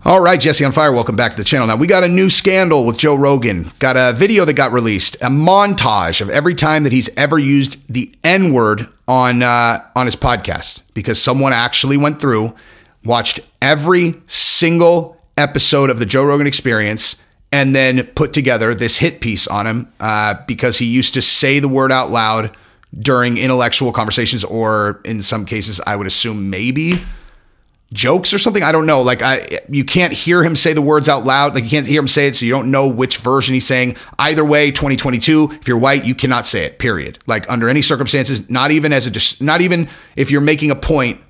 All right, Jesse on Fire, welcome back to the channel. Now, we got a new scandal with Joe Rogan. Got a video that got released, a montage of every time that he's ever used the N-word on his podcast, because someone actually went through, watched every single episode of the Joe Rogan Experience, and then put together this hit piece on him because he used to say the word out loud during intellectual conversations, or in some cases, I would assume maybe jokes or something. I don't know. Like you can't hear him say the words out loud. Like you can't hear him say it. So you don't know which version he's saying. Either way, 2022, if you're white, you cannot say it, period. Like under any circumstances, not even if you're making a point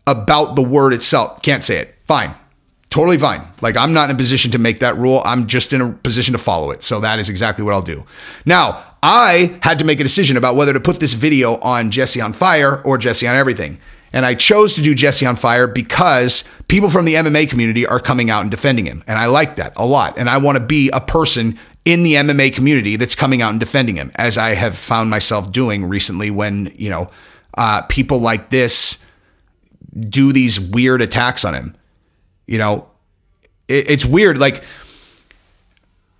about the word itself, can't say it. Fine. Totally fine. Like I'm not in a position to make that rule. I'm just in a position to follow it. So that is exactly what I'll do. Now, I had to make a decision about whether to put this video on Jesse on Fire or Jesse on Everything. And I chose to do Jesse on Fire because people from the MMA community are coming out and defending him. And I like that a lot. And I want to be a person in the MMA community that's coming out and defending him, as I have found myself doing recently when, you know, people like this do these weird attacks on him. You know, it's weird. Like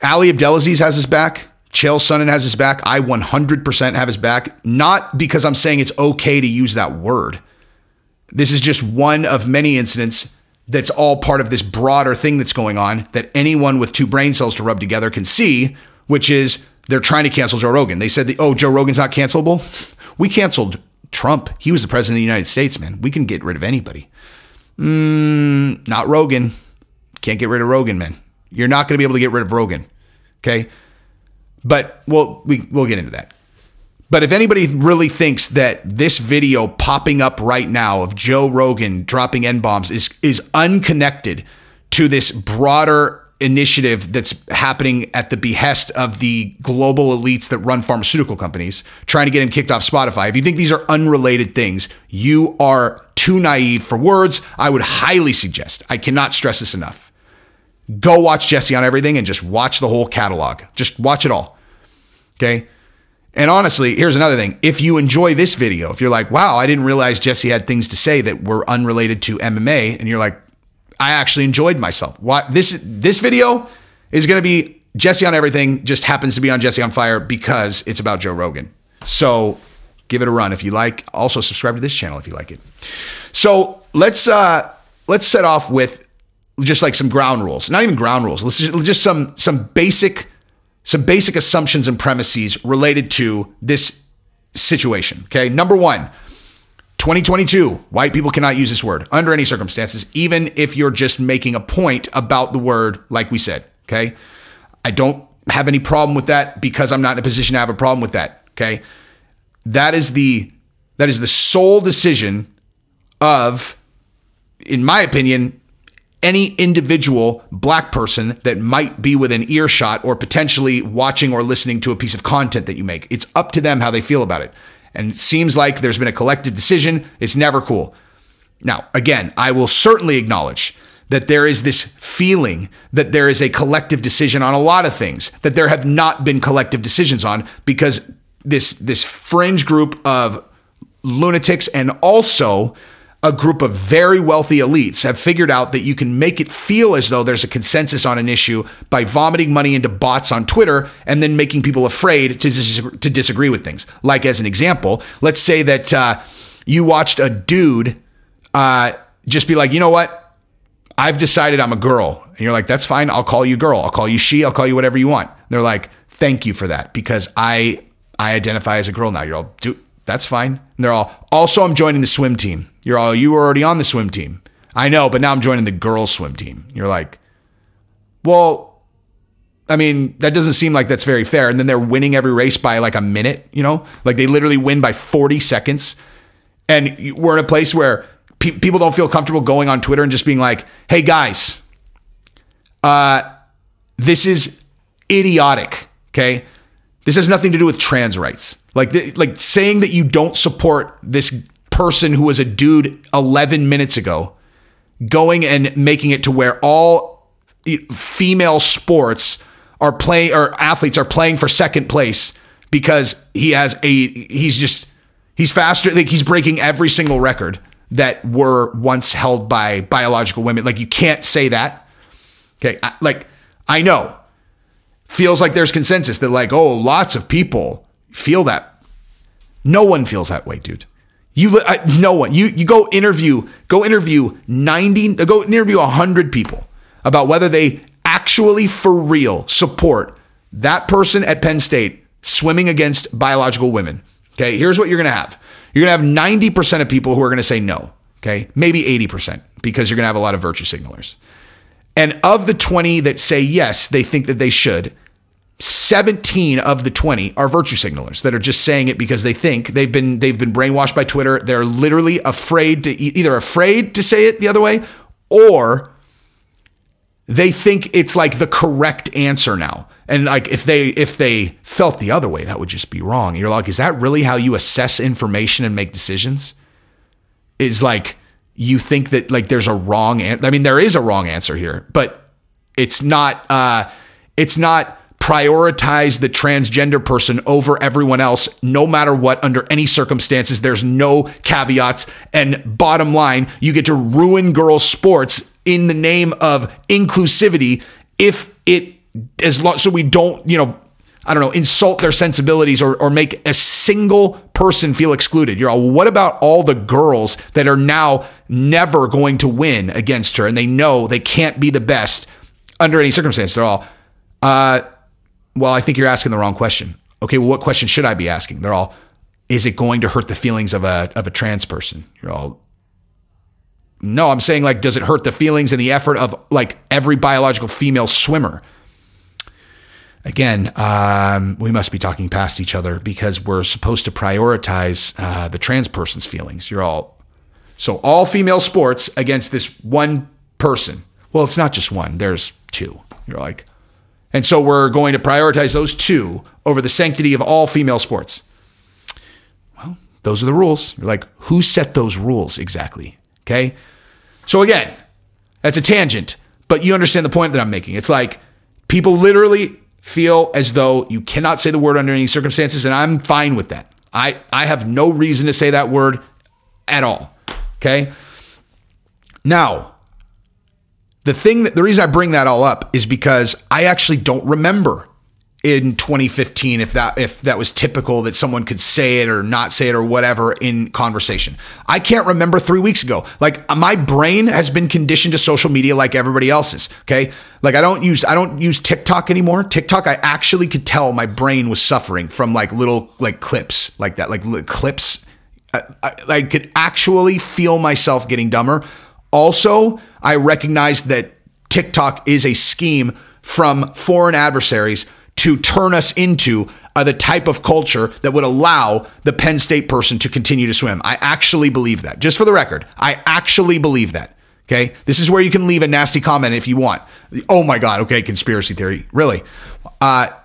Ali Abdelaziz has his back. Chael Sonnen has his back. I 100% have his back. Not because I'm saying it's okay to use that word. This is just one of many incidents that's all part of this broader thing that's going on that anyone with two brain cells to rub together can see, which is they're trying to cancel Joe Rogan. They said, oh, Joe Rogan's not cancelable. We canceled Trump. He was the president of the United States, man. We can get rid of anybody. Not Rogan. Can't get rid of Rogan, man. You're not going to be able to get rid of Rogan. Okay. But we'll get into that. But if anybody really thinks that this video popping up right now of Joe Rogan dropping N-bombs is unconnected to this broader initiative that's happening at the behest of the global elites that run pharmaceutical companies, trying to get him kicked off Spotify, if you think these are unrelated things, you are too naive for words. I would highly suggest, I cannot stress this enough, go watch Jesse on Everything and just watch the whole catalog. Just watch it all. Okay? And honestly, here's another thing. If you enjoy this video, if you're like, wow, I didn't realize Jesse had things to say that were unrelated to MMA, and you're like, I actually enjoyed myself. What this video is going to be Jesse on Everything, just happens to be on Jesse on Fire because it's about Joe Rogan. So give it a run if you like. Also subscribe to this channel if you like it. So let's set off with just like some ground rules. Not even ground rules. Let's just some basic assumptions and premises related to this situation. Okay. Number one, 2022, white people cannot use this word under any circumstances, even if you're just making a point about the word, like we said. Okay. I don't have any problem with that because I'm not in a position to have a problem with that. Okay. That is the sole decision of, in my opinion, any individual black person that might be within earshot or potentially watching or listening to a piece of content that you make. It's up to them how they feel about it. And it seems like there's been a collective decision. It's never cool. Now, again, I will certainly acknowledge that there is this feeling that there is a collective decision on a lot of things that there have not been collective decisions on, because this fringe group of lunatics and also a group of very wealthy elites have figured out that you can make it feel as though there's a consensus on an issue by vomiting money into bots on Twitter and then making people afraid to disagree with things. Like, as an example, let's say that you watched a dude just be like, you know what? I've decided I'm a girl. And you're like, that's fine. I'll call you girl. I'll call you she. I'll call you whatever you want. And they're like, thank you for that, because I identify as a girl now. You're all, dude, that's fine. And they're all, also, I'm joining the swim team. You're all, you were already on the swim team. I know, but now I'm joining the girls swim team. You're like, well, I mean, that doesn't seem like that's very fair. And then they're winning every race by like a minute, you know, like they literally win by 40 seconds. And we're in a place where people don't feel comfortable going on Twitter and just being like, hey guys, this is idiotic. Okay. This has nothing to do with trans rights. Like saying that you don't support this person who was a dude 11 minutes ago, going and making it to where all female sports are playing, or athletes are playing for second place because he's faster. Like he's breaking every single record. that were once held by biological women. Like, you can't say that. Okay. I know. Feels like there's consensus that like, oh, lots of people feel that. No one feels that way, dude. No one. You go interview 100 people about whether they actually for real support that person at Penn State swimming against biological women. Okay, here's what you're going to have. You're going to have 90% of people who are going to say no. Okay, maybe 80% because you're going to have a lot of virtue signalers. And of the 20 that say yes, they think that they should, 17 of the 20 are virtue signalers that are just saying it because they think they've been brainwashed by Twitter. They're literally afraid to say it the other way, or they think it's like the correct answer now. And like if they felt the other way, that would just be wrong. And you're like, is that really how you assess information and make decisions? Is like you think that like there's a wrong answer. I mean, there is a wrong answer here, but it's not prioritize the transgender person over everyone else, no matter what, under any circumstances. There's no caveats. And bottom line, you get to ruin girls' sports in the name of inclusivity so we don't, insult their sensibilities or make a single person feel excluded. You're all, what about all the girls that are now never going to win against her and they know they can't be the best under any circumstance? They're all, well, I think you're asking the wrong question. Okay, well, what question should I be asking? They're all, is it going to hurt the feelings of a trans person? You're all, no, I'm saying like, does it hurt the feelings and the effort of like every biological female swimmer? Again, we must be talking past each other because we're supposed to prioritize the trans person's feelings. You're all, so all female sports against this one person. Well, it's not just one, there's two. You're like, and so we're going to prioritize those two over the sanctity of all female sports. Well, those are the rules. You're like, who set those rules exactly? Okay. So again, that's a tangent, but you understand the point that I'm making. It's like people literally feel as though you cannot say the word under any circumstances, and I'm fine with that. I have no reason to say that word at all. Okay. Now, the reason I bring that all up is because I actually don't remember in 2015 if that was typical that someone could say it or not say it or whatever in conversation. I can't remember 3 weeks ago. Like, my brain has been conditioned to social media like everybody else's. Okay. Like I don't use TikTok anymore. TikTok, I actually could tell my brain was suffering from like little like clips like that, like little clips. I could actually feel myself getting dumber. Also, I recognize that TikTok is a scheme from foreign adversaries to turn us into the type of culture that would allow the Penn State person to continue to swim. I actually believe that. Just for the record, I actually believe that. Okay. This is where you can leave a nasty comment if you want. Oh my God. Okay. Conspiracy theory. Really?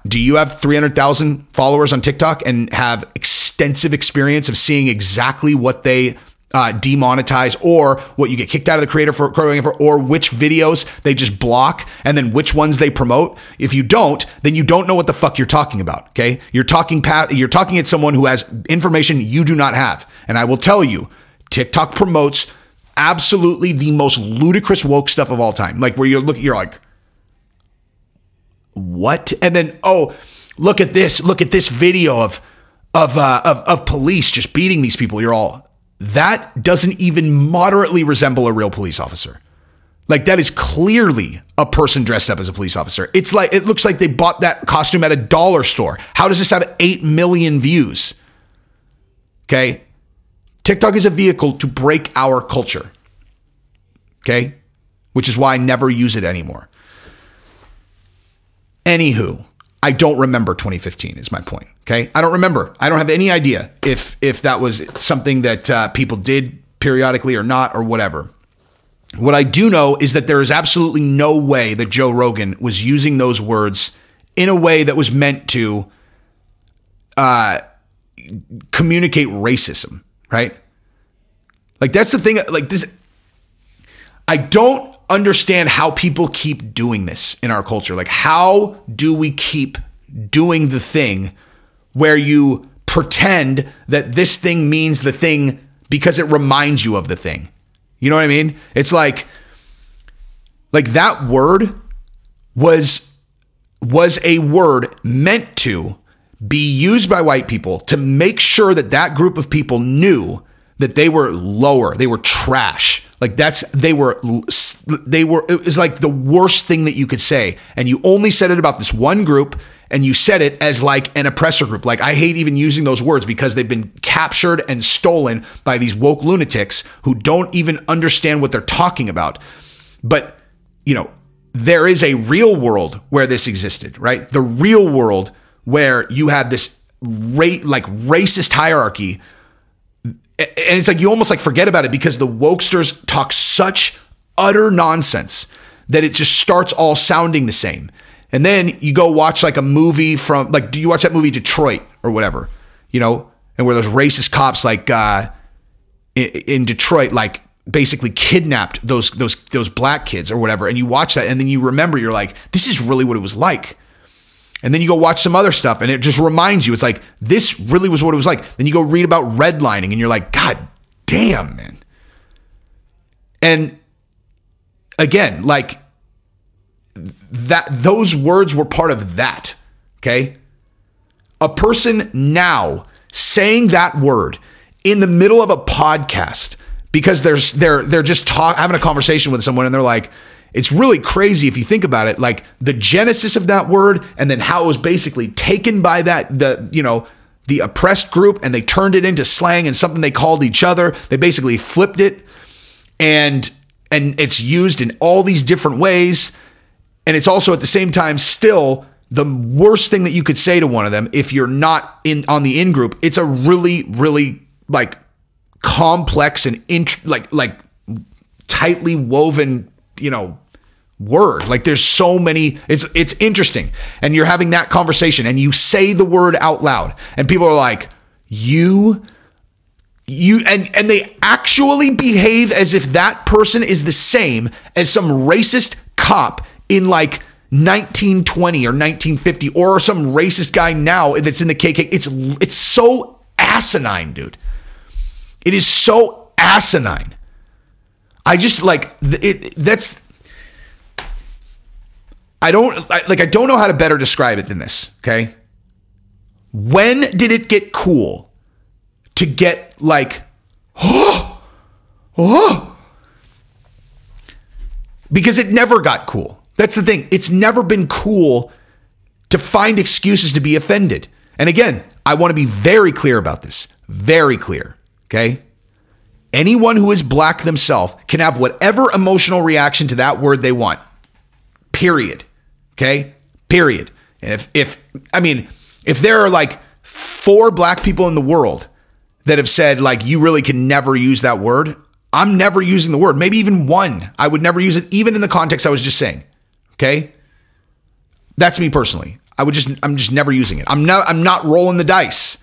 Do you have 300,000 followers on TikTok and have extensive experience of seeing exactly what they demonetize or what you get kicked out of the creator for, or which videos they just block and then which ones they promote? If you don't, then you don't know what the fuck you're talking about. Okay. You're talking at someone who has information you do not have. And I will tell you, TikTok promotes absolutely the most ludicrous woke stuff of all time. Like where you're like, what? And then, oh, look at this video of police just beating these people. You're all, that doesn't even moderately resemble a real police officer. Like that is clearly a person dressed up as a police officer. It's like, it looks like they bought that costume at a dollar store. How does this have 8 million views? Okay. TikTok is a vehicle to break our culture. Okay. Which is why I never use it anymore. Anywho, I don't remember 2015 is my point. Okay. I don't remember. I don't have any idea if that was something that people did periodically or not or whatever. What I do know is that there is absolutely no way that Joe Rogan was using those words in a way that was meant to communicate racism, right? Like that's the thing. Like this, I don't understand how people keep doing this in our culture. Like, how do we keep doing the thing where you pretend that this thing means the thing because it reminds you of the thing. You know what I mean? It's like that word was a word meant to be used by white people to make sure that that group of people knew that they were lower, they were trash. Like it was like the worst thing that you could say. And you only said it about this one group, and you said it as like an oppressor group. Like, I hate even using those words because they've been captured and stolen by these woke lunatics who don't even understand what they're talking about. But, you know, there is a real world where this existed, right? The real world where you had this racist hierarchy. And it's like you almost like forget about it because the wokesters talk such utter nonsense that it just starts all sounding the same. And then you go watch like a movie from, like, do you watch that movie Detroit or whatever, you know, and where those racist cops like in Detroit, like basically kidnapped those black kids or whatever. And you watch that and then you remember, you're like, this is really what it was like. And then you go watch some other stuff and it just reminds you, it's like, this really was what it was like. Then you go read about redlining and you're like, God damn, man. And again, like those words were part of that. Okay. A person now saying that word in the middle of a podcast because they're just having a conversation with someone and they're like, it's really crazy if you think about it, like the genesis of that word and then how it was basically taken by the oppressed group and they turned it into slang and something they called each other. They basically flipped it and it's used in all these different ways. And it's also at the same time still the worst thing that you could say to one of them if you're not on the in group. It's a really, really like complex and like tightly woven, you know, word. Like there's so many, it's interesting. And you're having that conversation and you say the word out loud and people are like, you and they actually behave as if that person is the same as some racist cop in like 1920 or 1950 or some racist guy now that's in the KKK. It's so asinine, dude. It is so asinine. I just like I don't know how to better describe it than this. Okay. When did it get cool to get like, because it never got cool. That's the thing. It's never been cool to find excuses to be offended. And again, I want to be very clear about this. Very clear. Okay. Anyone who is black themselves can have whatever emotional reaction to that word they want. Period. Okay. Period. And if there are like 4 black people in the world that have said like, you really can never use that word, I'm never using the word. Maybe even 1. I would never use it even in the context I was just saying. Okay. That's me personally. I'm just never using it. I'm not rolling the dice.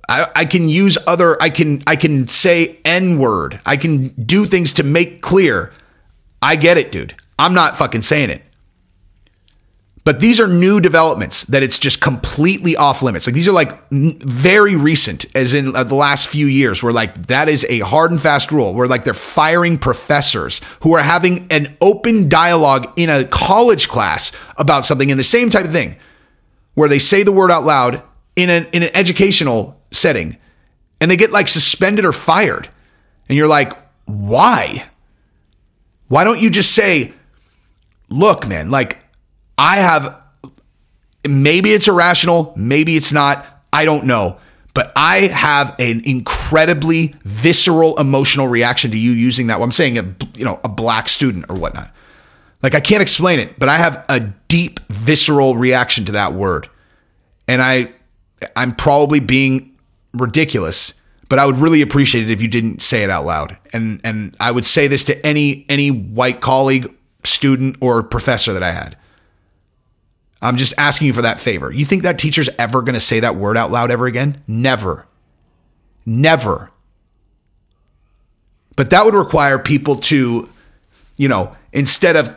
I can use I can say N-word. I can do things to make clear. I get it, dude. I'm not fucking saying it. But these are new developments that it's just completely off limits. Like these are like very recent, as in the last few years, where like that is a hard and fast rule where like they're firing professors who are having an open dialogue in a college class about something in the same type of thing where they say the word out loud in an educational setting and they get like suspended or fired. And you're like, why? Why don't you just say, look, man, like maybe it's irrational, maybe it's not, I don't know. But I have an incredibly visceral emotional reaction to you using that. Well, I'm saying a black student or whatnot. Like I can't explain it, but I have a deep visceral reaction to that word. And I'm probably being ridiculous, but I would really appreciate it if you didn't say it out loud. And I would say this to any white colleague, student, or professor that I had. I'm just asking you for that favor. You think that teacher's ever going to say that word out loud ever again? Never. Never. But that would require people to, instead of,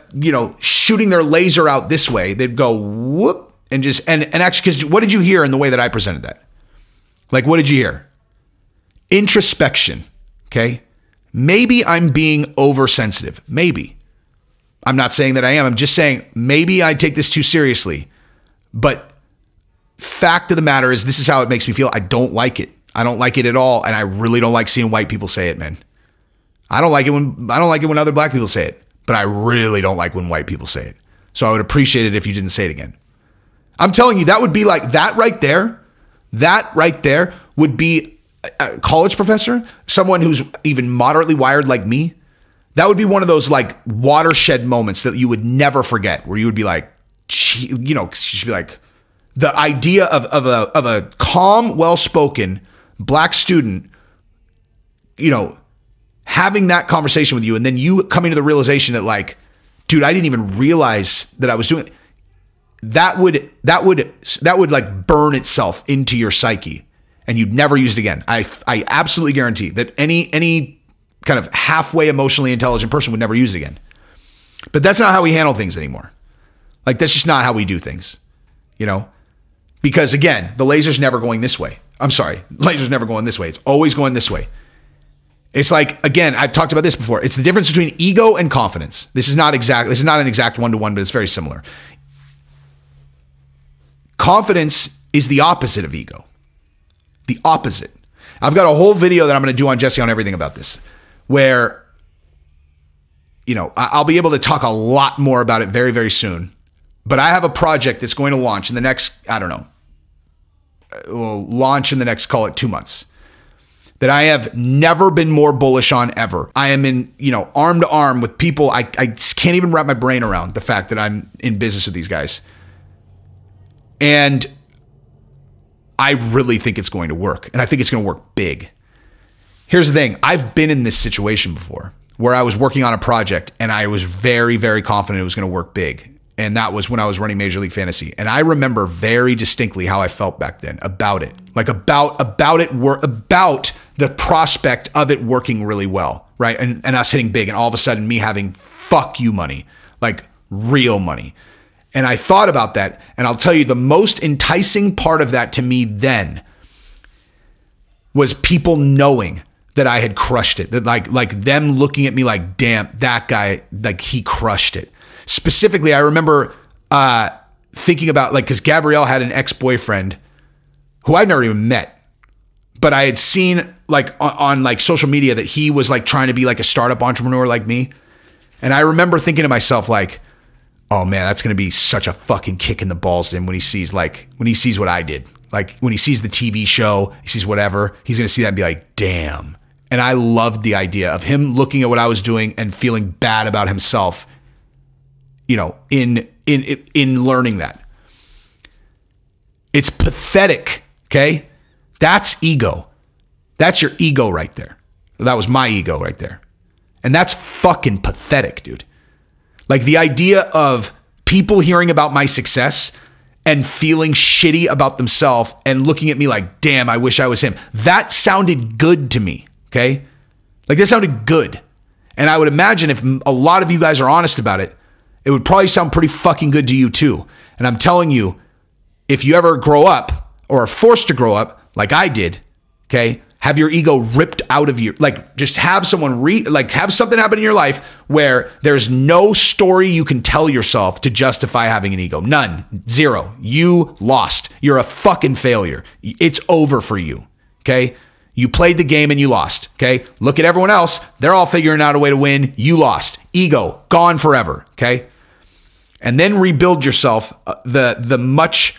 shooting their laser out this way, they'd go whoop and just, and actually, because what did you hear in the way that I presented that? Like, what did you hear? introspection, okay? Maybe I'm being oversensitive. Maybe. I'm not saying that I am. I'm just saying maybe I take this too seriously. But fact of the matter is, this is how it makes me feel. I don't like it. I don't like it at all. And I really don't like seeing white people say it, man. I don't like it when other black people say it, but I really don't like when white people say it. So I would appreciate it if you didn't say it again. I'm telling you, that would be like that right there. That right there would be a college professor, someone who's even moderately wired like me. That would be one of those like watershed moments that you would never forget, where you would be like, you know, you should be like, the idea of a calm, well-spoken black student, you know, having that conversation with you, and then you coming to the realization that like, dude, I didn't even realize that I was doing it. That would like burn itself into your psyche, and you'd never use it again. I absolutely guarantee that any kind of halfway emotionally intelligent person would never use it again. But that's not how we handle things anymore. Like, that's just not how we do things, you know? Because again, the laser's never going this way. I'm sorry, laser's never going this way. It's always going this way. It's like, again, I've talked about this before. It's the difference between ego and confidence. This is not an exact one-to-one, but it's very similar. Confidence is the opposite of ego. The opposite. I've got a whole video that I'm going to do on Jesse on everything about this, where, you know, I'll be able to talk a lot more about it very, very soon. But I have a project that's going to launch in the next, I don't know, will launch in the next, call it 2 months, that I have never been more bullish on ever. I am in, you know, arm to arm with people. I can't even wrap my brain around the fact that I'm in business with these guys. And I really think it's going to work. And I think it's going to work big. Here's the thing. I've been in this situation before where I was working on a project and I was very, very confident it was going to work big. And that was when I was running Major League Fantasy. And I remember very distinctly how I felt back then about it. Like about the prospect of it working really well, right? And us hitting big, and all of a sudden me having fuck you money, like real money. And I thought about that, and I'll tell you, the most enticing part of that to me then was people knowing that I had crushed it. That like them looking at me like, damn, that guy, like he crushed it. Specifically, I remember thinking about, like, because Gabrielle had an ex-boyfriend who I've never even met, but I had seen like on like social media that he was like trying to be like a startup entrepreneur like me. And I remember thinking to myself like, oh man, that's going to be such a fucking kick in the balls to him when he sees what I did. Like when he sees the TV show, he sees whatever, he's going to see that and be like, damn. And I loved the idea of him looking at what I was doing and feeling bad about himself, you know, in learning that. It's pathetic, okay? That's ego. That's your ego right there. That was my ego right there. And that's fucking pathetic, dude. Like the idea of people hearing about my success and feeling shitty about themselves and looking at me like, damn, I wish I was him. That sounded good to me, okay? Like that sounded good. And I would imagine if a lot of you guys are honest about it, it would probably sound pretty fucking good to you too. And I'm telling you, if you ever grow up or are forced to grow up like I did, okay, have your ego ripped out of you. Like just have someone have something happen in your life where there's no story you can tell yourself to justify having an ego. None. Zero. You lost. You're a fucking failure. It's over for you. Okay. You played the game and you lost. Okay. Look at everyone else. They're all figuring out a way to win. You lost. Ego gone forever. Okay. And then rebuild yourself the much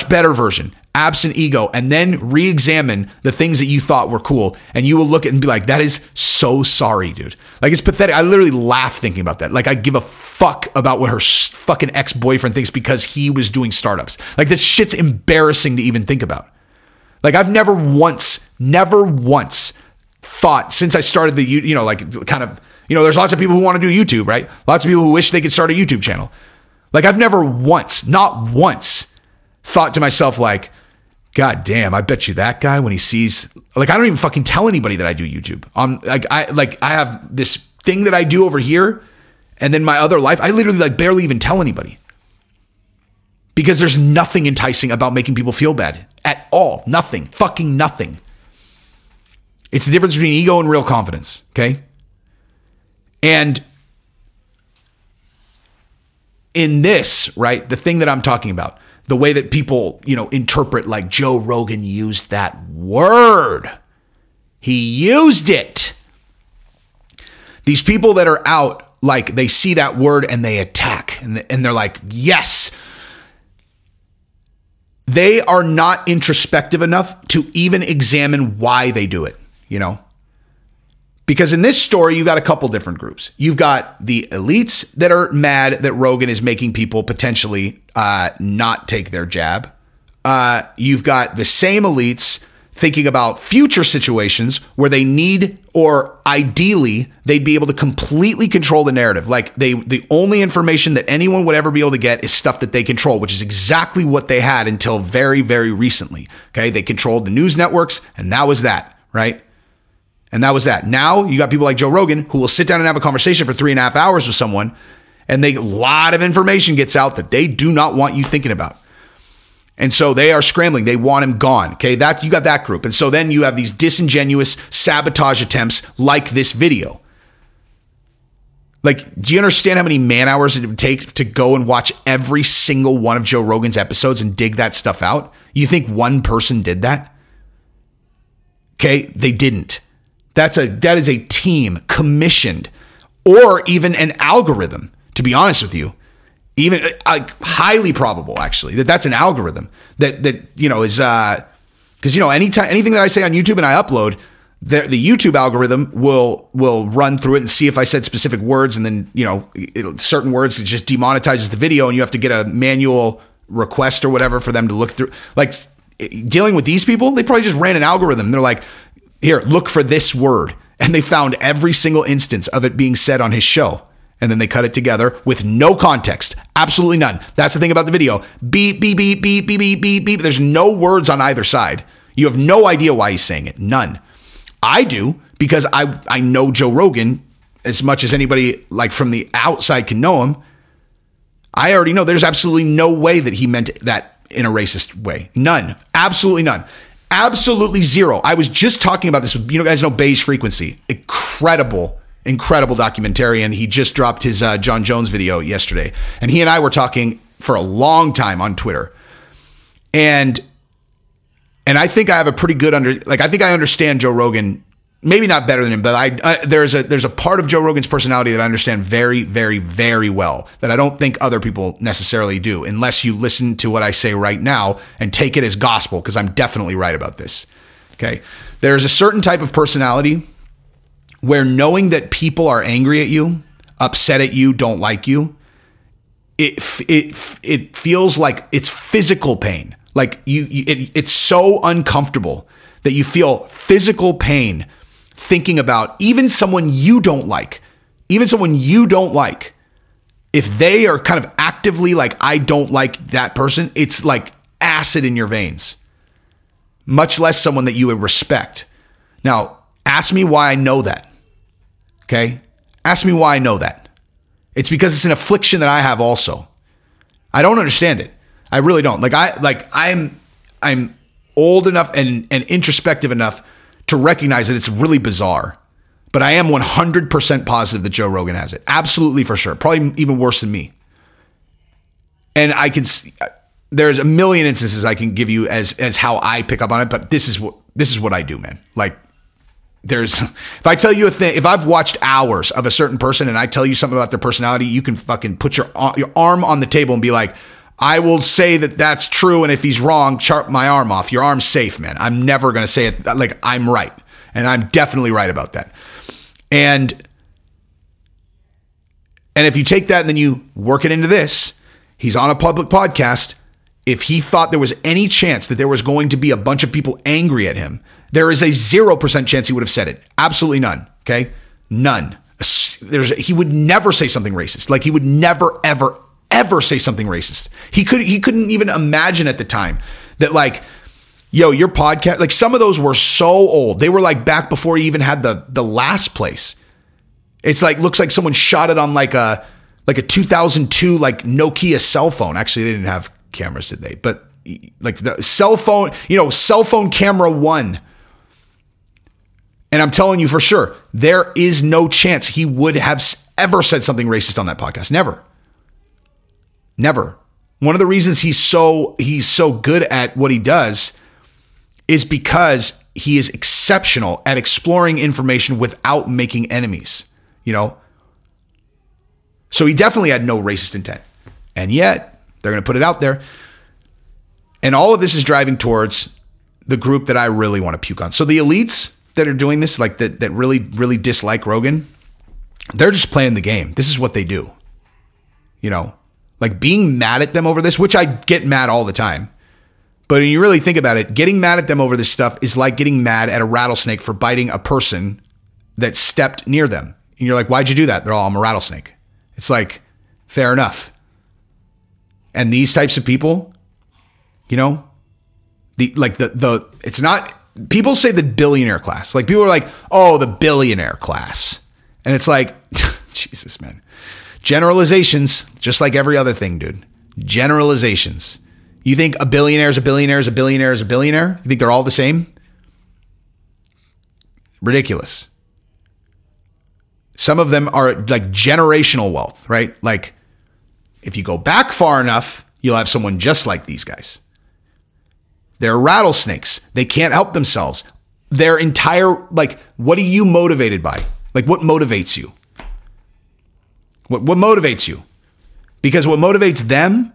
better version, absent ego, and then re-examine the things that you thought were cool. And you will look at it and be like, that is so sorry, dude. Like, it's pathetic. I literally laugh thinking about that. Like, I give a fuck about what her fucking ex-boyfriend thinks because he was doing startups. Like, this shit's embarrassing to even think about. Like, I've never once thought since I started there's lots of people who want to do YouTube, right? Lots of people who wish they could start a YouTube channel. Like, I've never once, not once, thought to myself like, God damn, I bet you that guy when he sees, like, I don't even fucking tell anybody that I do YouTube. I have this thing that I do over here, and then my other life, I literally like barely even tell anybody. Because there's nothing enticing about making people feel bad at all. Nothing, fucking nothing. It's the difference between ego and real confidence, okay? And in this, right, the thing that I'm talking about, the way that people, interpret like Joe Rogan used that word. He used it. These people that are out, like they see that word and they attack and they're like, yes. They are not introspective enough to even examine why they do it, Because in this story, you got a couple different groups. You've got the elites that are mad that Rogan is making people potentially not take their jab. You've got the same elites thinking about future situations where they need, or ideally, they'd be able to completely control the narrative. Like the only information that anyone would ever be able to get is stuff that they control, which is exactly what they had until very, very recently. Okay. They controlled the news networks, and that was that, right? And that was that. Now you got people like Joe Rogan who will sit down and have a conversation for 3.5 hours with someone, and a lot of information gets out that they do not want you thinking about. And so they are scrambling. They want him gone. Okay, you got that group. And so then you have these disingenuous sabotage attempts like this video. Like, do you understand how many man hours it would take to go and watch every single one of Joe Rogan's episodes and dig that stuff out? You think one person did that? Okay, they didn't. That is a team commissioned, or even an algorithm, to be honest with you. Even highly probable, actually, that's an algorithm that is because anything that I say on YouTube and I upload, the YouTube algorithm will run through it and see if I said specific words, and then certain words, it just demonetizes the video, and you have to get a manual request or whatever for them to look through. Like, dealing with these people, they probably just ran an algorithm. They're like, here, look for this word, and they found every single instance of it being said on his show. And then they cut it together with no context. Absolutely none. That's the thing about the video. Beep, beep, beep, beep, beep, beep, beep, beep. There's no words on either side. You have no idea why he's saying it. None. I do, because I know Joe Rogan as much as anybody like from the outside can know him. I already know there's absolutely no way that he meant that in a racist way. None. Absolutely none. Absolutely zero. I was just talking about this with, guys know Beige Frequency. Incredible documentarian. He just dropped his John Jones video yesterday, and he and I were talking for a long time on Twitter. And I think I have a pretty good I think I understand Joe Rogan, maybe not better than him, but there's a part of Joe Rogan's personality that I understand very, very, very well that I don't think other people necessarily do, unless you listen to what I say right now and take it as gospel, because I'm definitely right about this. Okay. There's a certain type of personality where knowing that people are angry at you, upset at you, don't like you, it feels like it's physical pain. Like it's so uncomfortable that you feel physical pain thinking about even someone you don't like, if they are kind of actively like, I don't like that person, it's like acid in your veins, much less someone that you would respect. Now, ask me why I know that. Okay. Ask me why I know that. It's because it's an affliction that I have also. I don't understand it. I really don't. I'm old enough and introspective enough to recognize that it's really bizarre, but I am 100% positive that Joe Rogan has it. Absolutely, for sure. Probably even worse than me. And I can see, there's a million instances I can give you as how I pick up on it, but this is what I do, man. Like, if I tell you a thing, if I've watched hours of a certain person and I tell you something about their personality, you can fucking put your arm on the table and be like, I will say that that's true, and if he's wrong, chop my arm off. Your arm's safe, man. I'm never going to say it like I'm right, and I'm definitely right about that. And if you take that and then you work it into this, he's on a public podcast. If he thought there was any chance that there was going to be a bunch of people angry at him, there is a 0% chance he would have said it. Absolutely none. Okay? None. He would never say something racist. Like, he would never, ever, ever say something racist. He couldn't even imagine at the time that, like, yo, your podcast, like, some of those were so old. They were like back before he even had the last place. It's like, looks like someone shot it on like a 2002 like Nokia cell phone. Actually, they didn't have cameras, did they? But like the cell phone, cell phone camera 1. And I'm telling you for sure, there is no chance he would have ever said something racist on that podcast. Never. Never. One of the reasons he's so good at what he does is because he is exceptional at exploring information without making enemies, you know? So he definitely had no racist intent. And yet, they're going to put it out there. And all of this is driving towards the group that I really want to puke on. So the elites that are doing this, like that really, really dislike Rogan, they're just playing the game. This is what they do. You know, like being mad at them over this, which I get mad all the time. But when you really think about it, getting mad at them over this stuff is like getting mad at a rattlesnake for biting a person that stepped near them. And you're like, why'd you do that? They're all, I'm a rattlesnake. It's like, fair enough. And these types of people, you know, it's not, people say the billionaire class. Like people are like, oh, the billionaire class. And it's like, Jesus, man. Generalizations, just like every other thing, dude. Generalizations. You think a billionaire is a billionaire is a billionaire is a billionaire? You think they're all the same? Ridiculous. Some of them are like generational wealth, right? Like if you go back far enough, you'll have someone just like these guys. They're rattlesnakes. They can't help themselves. Their entire, like, what are you motivated by? Like, what motivates you? What motivates you? Because what motivates them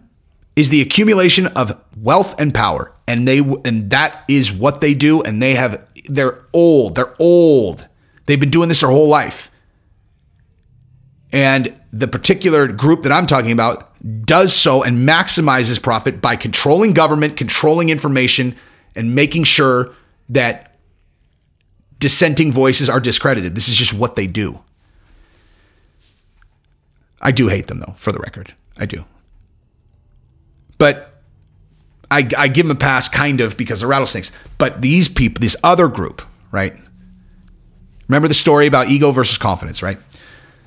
is the accumulation of wealth and power. And that is what they do. And they're old. They're old. They've been doing this their whole life. And the particular group that I'm talking about does so and maximizes profit by controlling government, controlling information, and making sure that dissenting voices are discredited. This is just what they do. I do hate them, though, for the record. I do. But I give them a pass, kind of, because they're rattlesnakes. But these people, this other group, right? Remember the story about ego versus confidence, right?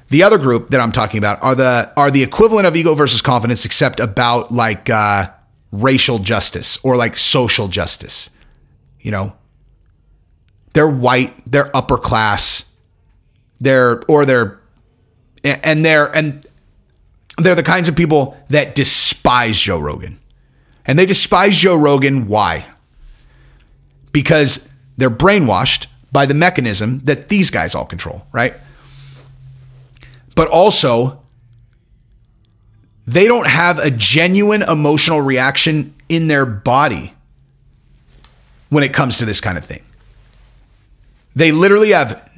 The other group that I'm talking about are the equivalent of ego versus confidence, except about like racial justice or like social justice. You know, they're white, they're upper class, they're the kinds of people that despise Joe Rogan. And they despise Joe Rogan. Why? Because they're brainwashed by the mechanism that these guys all control, right? But also, they don't have a genuine emotional reaction in their body when it comes to this kind of thing. They literally have,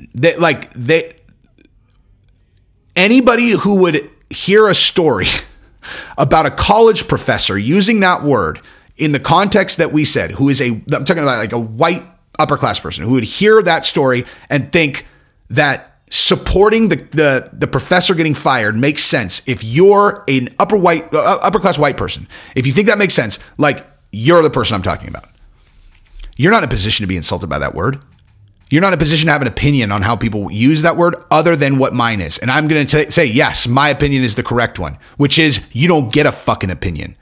anybody who would hear a story about a college professor using that word in the context that we said, I'm talking about like a white upper class person who would hear that story and think that supporting the professor getting fired makes sense. If you're an upper class white person, if you think that makes sense, like you're the person I'm talking about. You're not in a position to be insulted by that word. You're not in a position to have an opinion on how people use that word other than what mine is. And I'm going to say, yes, my opinion is the correct one, which is you don't get a fucking opinion.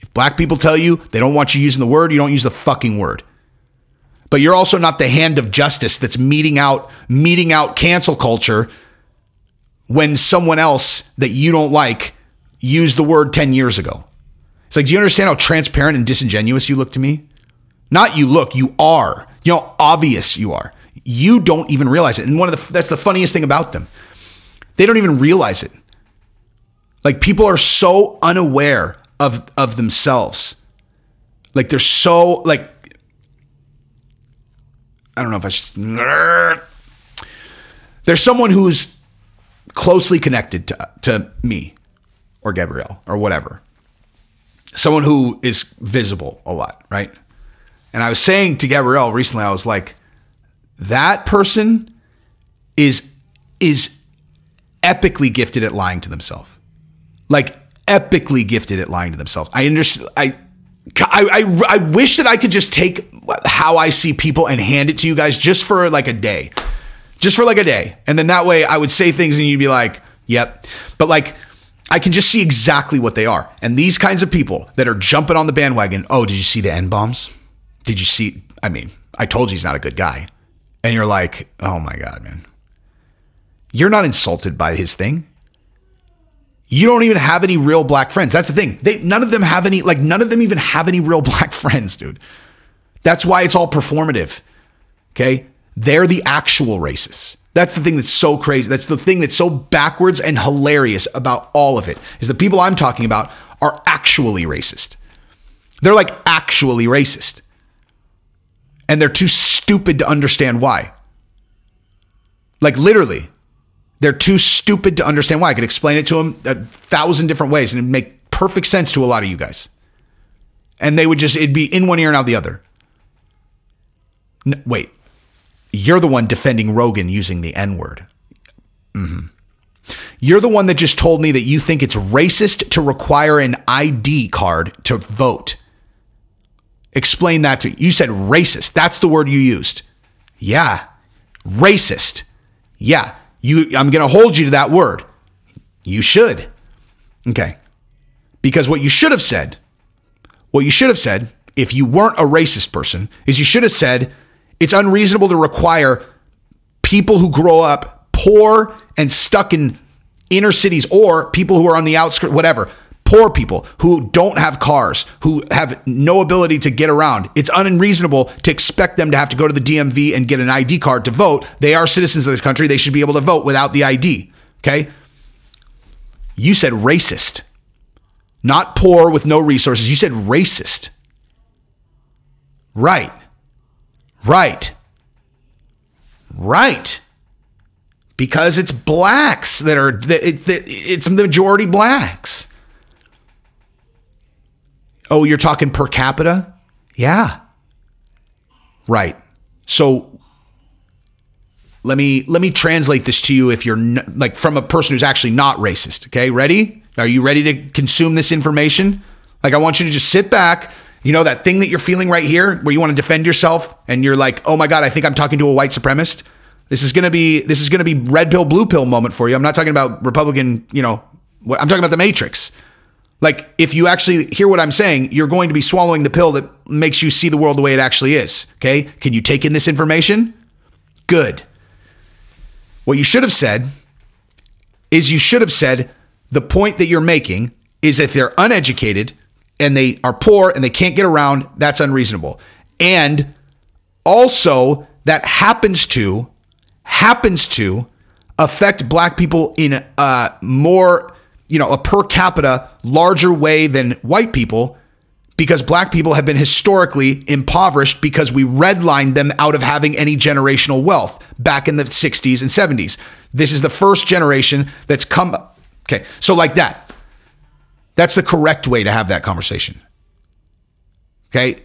If black people tell you they don't want you using the word, you don't use the fucking word. But you're also not the hand of justice that's meeting out cancel culture when someone else that you don't like used the word 10 years ago. It's like, do you understand how transparent and disingenuous you look to me? Not you look, you are. You know, obvious you are. You don't even realize it. And that's the funniest thing about them. They don't even realize it. Like people are so unaware of themselves. Like they're so like, I don't know if I should. There's someone who's closely connected to me or Gabrielle or whatever. Someone who is visible a lot, right? And I was saying to Gabrielle recently, I was like, that person is epically gifted at lying to themselves. Like epically gifted at lying to themselves. I understand. I wish that I could just take how I see people and hand it to you guys just for like a day. Just for like a day. And then that way I would say things and you'd be like, yep. But like, I can just see exactly what they are. And these kinds of people that are jumping on the bandwagon. Oh, did you see the N-bombs? Did you see? I mean, I told you he's not a good guy. And you're like, oh my God, man. You're not insulted by his thing. You don't even have any real black friends. That's the thing. None of them even have any real black friends, dude. That's why it's all performative. Okay? They're the actual racists. That's the thing that's so crazy. That's the thing that's so backwards and hilarious about all of it, is the people I'm talking about are actually racist. They're like actually racist. And they're too stupid to understand why. Like literally, they're too stupid to understand why. I could explain it to them 1,000 different ways and it'd make perfect sense to a lot of you guys. And it'd be in one ear and out the other. No, wait, you're the one defending Rogan using the N-word. Mm-hmm. You're the one that just told me that you think it's racist to require an ID card to vote. Explain that to you. You said racist. That's the word you used. Yeah. Racist. Yeah. I'm going to hold you to that word. You should. Okay. Because what you should have said, if you weren't a racist person, is you should have said it's unreasonable to require people who grow up poor and stuck in inner cities, or people who are on the outskirts, whatever, poor people who don't have cars, who have no ability to get around. It's unreasonable to expect them to have to go to the DMV and get an ID card to vote. They are citizens of this country. They should be able to vote without the ID. Okay. You said racist, not poor with no resources. You said racist. Right. Because it's blacks it's the majority blacks. Oh, you're talking per capita? Yeah. Right. So let me translate this to you if you're like from a person who's actually not racist. Okay, ready? Are you ready to consume this information? Like, I want you to just sit back. You know that thing that you're feeling right here where you want to defend yourself and you're like, oh my God, I think I'm talking to a white supremacist. This is going to be red pill, blue pill moment for you. I'm not talking about Republican, I'm talking about the Matrix. Like, if you actually hear what I'm saying, you're going to be swallowing the pill that makes you see the world the way it actually is. Okay. Can you take in this information? Good. What you should have said is the point that you're making is if they're uneducated and they are poor and they can't get around, that's unreasonable. And also that happens to affect black people in a more, a per capita larger way than white people, because black people have been historically impoverished because we redlined them out of having any generational wealth back in the 60s and 70s. This is the first generation that's come. Okay. So like that. That's the correct way to have that conversation. Okay.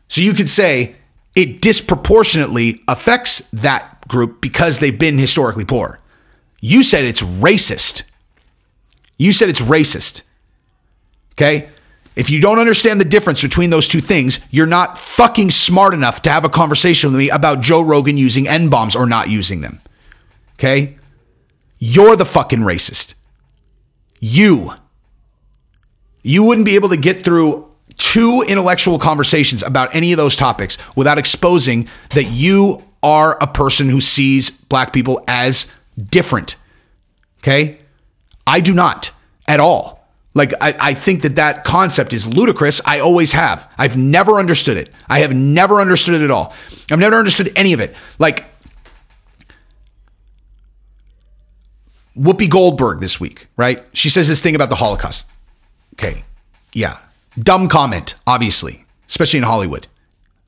So you could say it disproportionately affects that group because they've been historically poor. You said it's racist. Okay. If you don't understand the difference between those two things, you're not fucking smart enough to have a conversation with me about Joe Rogan using N-bombs or not using them. Okay. You're the fucking racist. You wouldn't be able to get through 2 intellectual conversations about any of those topics without exposing that you are a person who sees black people as different. Okay. I do not at all. Like, I think that concept is ludicrous. I always have. I've never understood it. I have never understood it at all. I've never understood any of it. Like, Whoopi Goldberg this week, right? She says this thing about the Holocaust. Okay. Yeah. Dumb comment, obviously, especially in Hollywood.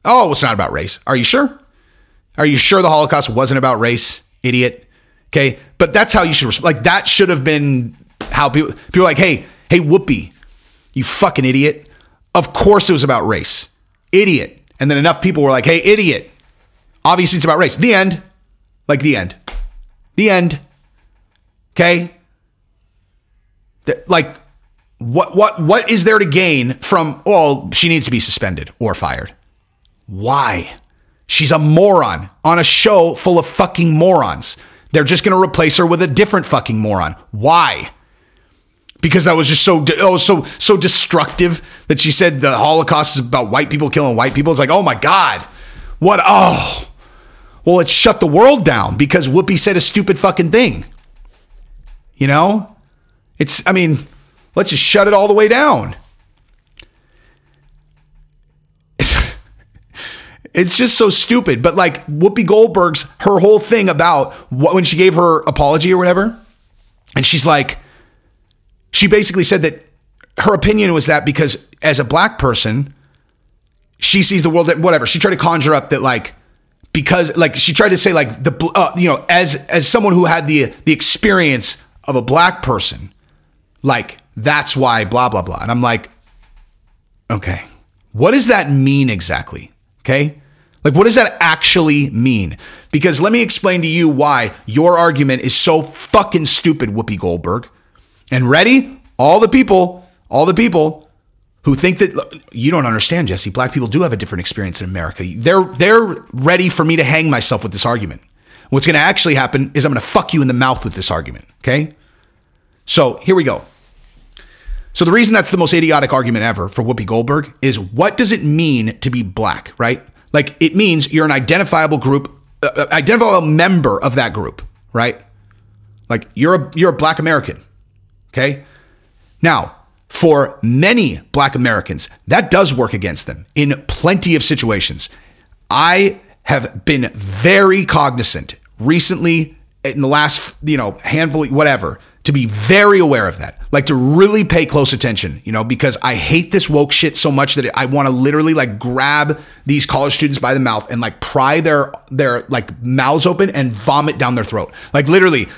Oh, it's not about race. Are you sure? Are you sure the Holocaust wasn't about race, idiot? Okay. But that's how you should, like, that should have been how people are like, hey, Whoopi, you fucking idiot. Of course it was about race. Idiot. And then enough people were like, hey, idiot. Obviously it's about race. The end. Like the end. The end. Okay. Like, what is there to gain from, well, she needs to be suspended or fired. Why? She's a moron on a show full of fucking morons. They're just going to replace her with a different fucking moron. Why? Because that was just so destructive that she said the Holocaust is about white people killing white people. It's like, oh my God, what Well, let's shut the world down because Whoopi said a stupid fucking thing. You know? I mean, let's just shut it all the way down. It's just so stupid. But like Whoopi Goldberg's, her whole thing about when she gave her apology or whatever, and she's like, she basically said that her opinion was that because as a black person, she sees the world, whatever. She tried to conjure up that like, because like she tried to say like you know, as someone who had the experience of a black person, like that's why blah, blah, blah. And I'm like, okay, what does that mean exactly? Okay. Like, what does that actually mean? Because let me explain to you why your argument is so fucking stupid, Whoopi Goldberg. And ready? All the people who think that you don't understand, Jesse. Black people do have a different experience in America. They're ready for me to hang myself with this argument. What's going to actually happen is I'm going to fuck you in the mouth with this argument. Okay? So here we go. So the reason that's the most idiotic argument ever for Whoopi Goldberg is what does it mean to be black, right? Like it means you're an identifiable group, identifiable member of that group, right? Like you're a black American. Okay. Now, for many black Americans, that does work against them in plenty of situations. I have been very cognizant recently in the last, handful, whatever, to be very aware of that, like to really pay close attention, because I hate this woke shit so much that I want to literally like grab these college students by the mouth and like pry their like mouths open and vomit down their throat. Like literally,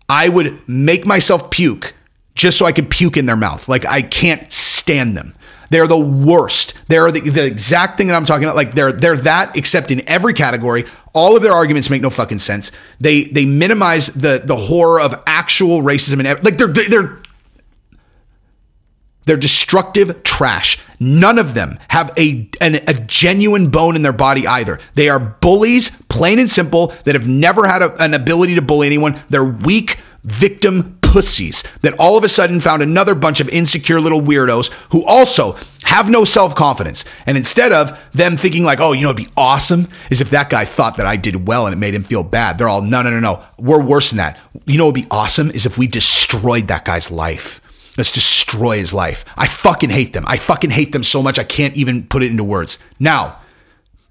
I would make myself puke just so I could puke in their mouth. Like I can't stand them. They're the worst. They're the exact thing that I'm talking about. Like they're that, except in every category. All of their arguments make no fucking sense. They minimize the horror of actual racism and like they're destructive trash. None of them have a genuine bone in their body either. They are bullies, plain and simple, that have never had an ability to bully anyone. They're weak victim pussies that all of a sudden found another bunch of insecure little weirdos who also have no self-confidence. And instead of them thinking like, oh, it'd be awesome is if that guy thought that I did well and it made him feel bad. They're all, no. We're worse than that. What'd be awesome is if we destroyed that guy's life. Let's destroy his life. I fucking hate them. I fucking hate them so much I can't even put it into words. Now,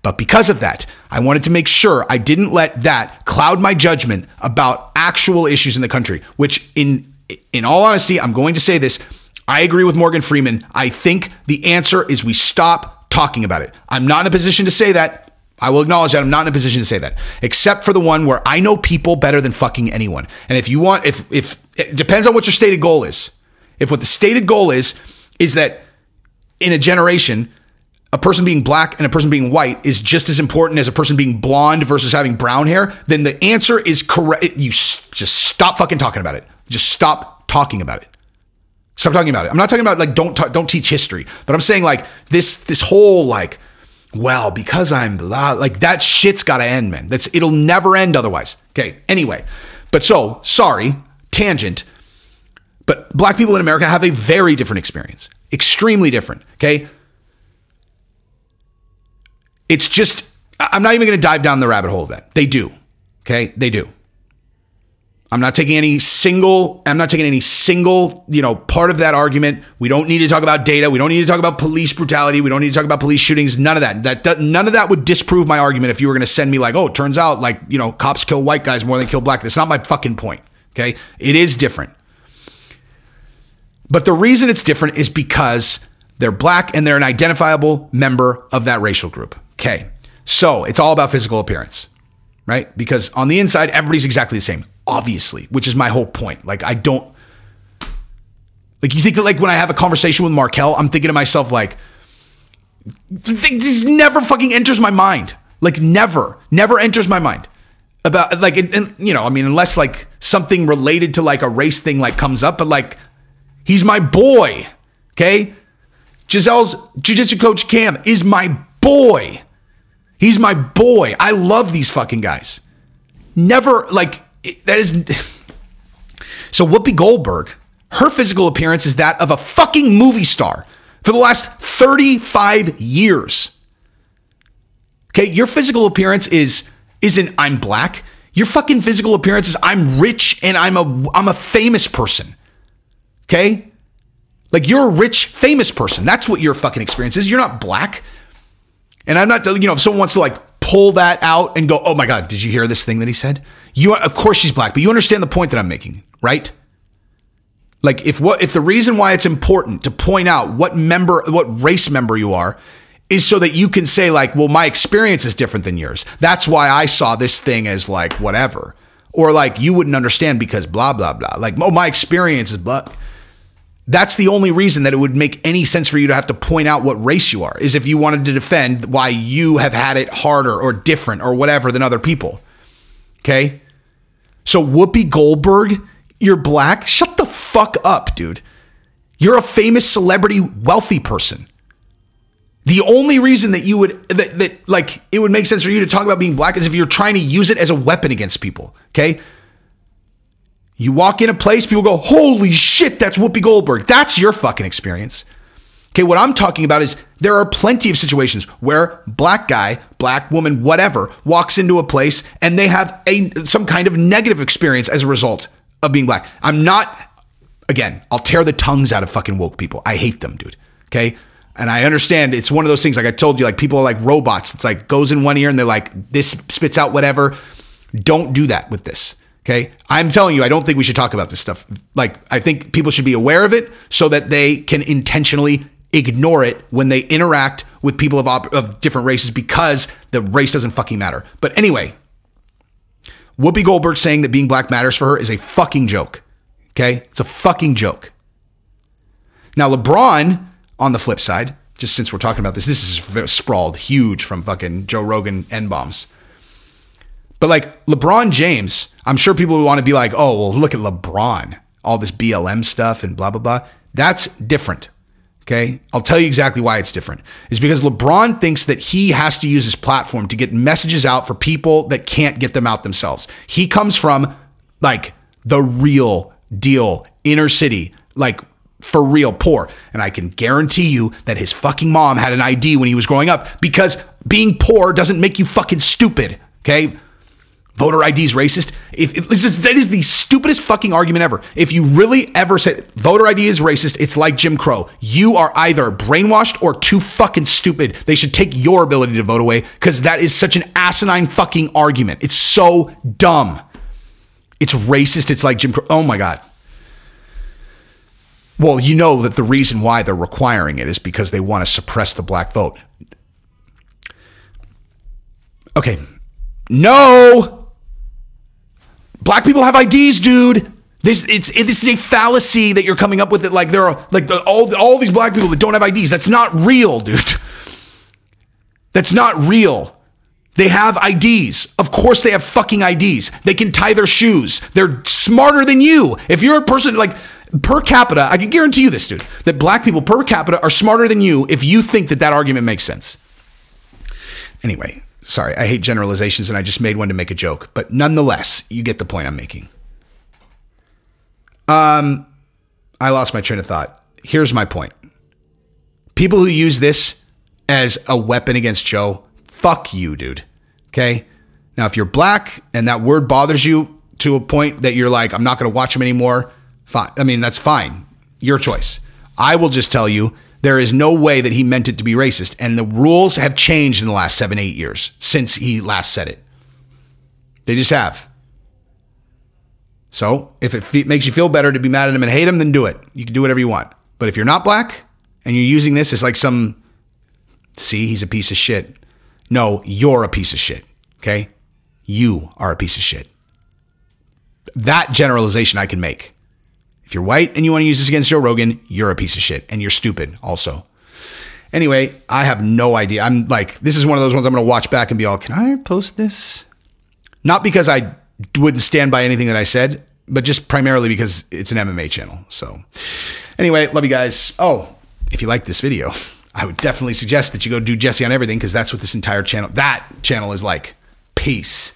but because of that, I wanted to make sure I didn't let that cloud my judgment about actual issues in the country, which in all honesty, I'm going to say this. I agree with Morgan Freeman. I think the answer is we stop talking about it. I'm not in a position to say that. I will acknowledge that I'm not in a position to say that, except for the one where I know people better than fucking anyone. And if you want, if it depends on what your stated goal is. If what the stated goal is that in a generation, a person being black and a person being white is just as important as a person being blonde versus having brown hair, then the answer is correct. You just stop fucking talking about it. Just stop talking about it. Stop talking about it. I'm not talking about like don't teach history, but I'm saying like this whole like, well, because I'm blah, like that shit's got to end, man. It'll never end otherwise. Okay. Anyway, but sorry, tangent. But black people in America have a very different experience, extremely different. Okay. It's just, I'm not even going to dive down the rabbit hole of that. They do. Okay. They do. I'm not taking any single, part of that argument. We don't need to talk about data. We don't need to talk about police brutality. We don't need to talk about police shootings. None of that. None of that would disprove my argument if you were going to send me like, oh, it turns out like, cops kill white guys more than kill black. That's not my fucking point. Okay. It is different. But the reason it's different is because they're black and they're an identifiable member of that racial group. Okay. So it's all about physical appearance, right? Because on the inside, everybody's exactly the same, obviously, which is my whole point. Like, you think that like when I have a conversation with Markel, I'm thinking to myself, like, this never fucking enters my mind. Like never enters my mind about like, unless like something related to like a race thing like comes up, but like, he's my boy. Okay. Giselle's jiu-jitsu coach Cam is my boy. He's my boy. I love these fucking guys. Never like that is. So Whoopi Goldberg, her physical appearance is that of a fucking movie star for the last 35 years. Okay. Your physical appearance is isn't I'm black. Your fucking physical appearance is I'm rich and I'm a famous person. Okay? Like you're a rich, famous person. That's what your fucking experience is. You're not black. And I'm not, if someone wants to like pull that out and go, oh my God, did you hear this thing that he said? Of course she's black, but you understand the point that I'm making, right? Like if the reason why it's important to point out what race member you are is so that you can say like, well, my experience is different than yours. That's why I saw this thing as like whatever. Or like you wouldn't understand because blah, blah, blah. Like, oh, my experience is blah. That's the only reason that it would make any sense for you to have to point out what race you are, is if you wanted to defend why you have had it harder or different or whatever than other people. Okay? So Whoopi Goldberg, you're black? Shut the fuck up, dude. You're a famous celebrity, wealthy person. The only reason that you would, that like it would make sense for you to talk about being black is if you're trying to use it as a weapon against people. Okay? You walk in a place, people go, holy shit, that's Whoopi Goldberg. That's your fucking experience. Okay, what I'm talking about is there are plenty of situations where black guy, black woman, whatever, walks into a place and they have some kind of negative experience as a result of being black. Again, I'll tear the tongues out of fucking woke people. I hate them, dude. Okay? And I understand it's one of those things, like I told you, like people are like robots. It's like goes in one ear and they're like, this spits out whatever. Don't do that with this. Okay. I'm telling you, I don't think we should talk about this stuff. Like, I think people should be aware of it so that they can intentionally ignore it when they interact with people of different races, because the race doesn't fucking matter. But anyway, Whoopi Goldberg saying that being black matters for her is a fucking joke. Okay. It's a fucking joke. Now, LeBron, on the flip side, just since we're talking about this is very sprawled, huge from fucking Joe Rogan N-bombs. But like LeBron James, I'm sure people would want to be like, oh, well, look at LeBron, all this BLM stuff and blah, blah, blah. That's different. Okay. I'll tell you exactly why it's different. It's because LeBron thinks that he has to use his platform to get messages out for people that can't get them out themselves. He comes from like the real deal, inner city, like for real poor. And I can guarantee you that his fucking mom had an ID when he was growing up, because being poor doesn't make you fucking stupid. Okay. Voter ID is racist. That is the stupidest fucking argument ever. If you really ever say voter ID is racist, it's like Jim Crow. You are either brainwashed or too fucking stupid. They should take your ability to vote away, because that is such an asinine fucking argument. It's so dumb. It's racist. It's like Jim Crow. Oh my God. Well, you know that the reason why they're requiring it is because they want to suppress the black vote. Okay. No. Black people have IDs, dude. This is a fallacy that you're coming up with. It like there are like all these black people that don't have IDs. That's not real, dude. That's not real. They have IDs. Of course they have fucking IDs. They can tie their shoes. They're smarter than you. If you're a person like per capita, I can guarantee you this, dude, that black people per capita are smarter than you if you think that that argument makes sense. Anyway, sorry, I hate generalizations and I just made one to make a joke, but nonetheless, you get the point I'm making. I lost my train of thought. Here's my point. People who use this as a weapon against Joe, fuck you, dude. Okay? Now, if you're black and that word bothers you to a point that you're like, I'm not going to watch him anymore, fine. I mean, that's fine. Your choice. I will just tell you, there is no way that he meant it to be racist. And the rules have changed in the last 7-8 years since he last said it. They just have. So if it makes you feel better to be mad at him and hate him, then do it. You can do whatever you want. But if you're not black and you're using this as like see, he's a piece of shit. No, you're a piece of shit. Okay? You are a piece of shit. That generalization I can make. If you're white and you want to use this against Joe Rogan, you're a piece of shit and you're stupid also. Anyway, I have no idea. I'm like, this is one of those ones I'm going to watch back and be all, can I post this? Not because I wouldn't stand by anything that I said, but just primarily because it's an MMA channel. So anyway, love you guys. Oh, if you like this video, I would definitely suggest that you go do Jesse on Everything, because that's what this entire channel, that channel is like. Peace.